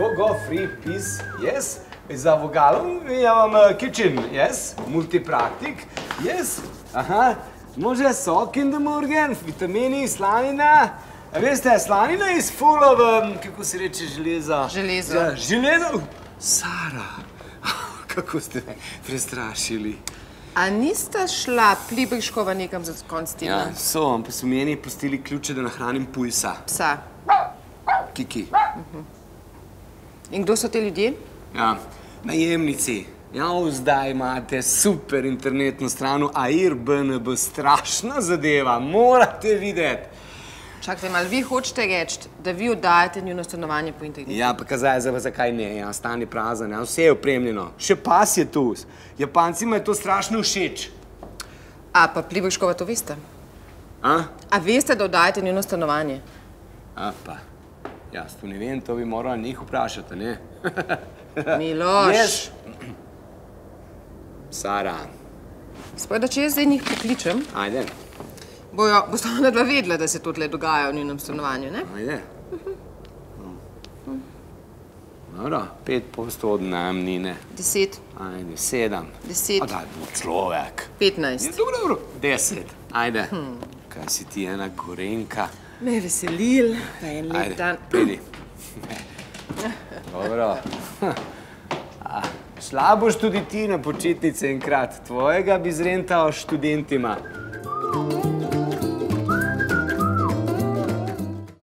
go, free, peace, yes. Za vogalom imam kitchen, yes. Multipraktik, yes. Aha, može sok in the morgen, vitamini, slanina. Veste, slanina is full of, kako se reče, železa. Železo. Železo? Sara, kako ste me prestrašili. A niste šla Pliberškova nekam za konc tedna? Ja, so, pa so meni pustili ključe, da nahranim pujsa. Psa. Kiki. In kdo so te ljudje? Ja, najemnici. Ja, zdaj imate super internetno strano Airbnb, strašna zadeva, morate videti. Čakajte, ali vi hočete reči, da vi oddajate njuno stanovanje po internetu? Ja, pa zakaj ne, ja, stani prazen, ja, vse je opremljeno. Še pas je tu. Japancima je to strašno všeč. A pa Pliberškova to veste? A? A veste, da oddajate njuno stanovanje? A pa, jaz to ne vem, to bi morali njih vprašati, ne? Miloš. Ješ? Sara. Spojda, če jaz zdaj njih pokličem, Ajde. boste ona dva vedela, da se to tle dogaja v njunem stanovanju, ne? Ajde. Dobro, 5% od najemnine. 10. Ajde, 7. 10. A daj, bo človek. 15. Dobro. 10. Ajde. Kaj si ti ena gorenka? Me je veselil, pa en lep dan. Ajde, pridi. Dobro. Šla boš tudi ti na počitnice enkrat. Tvojega bi zrental študentima.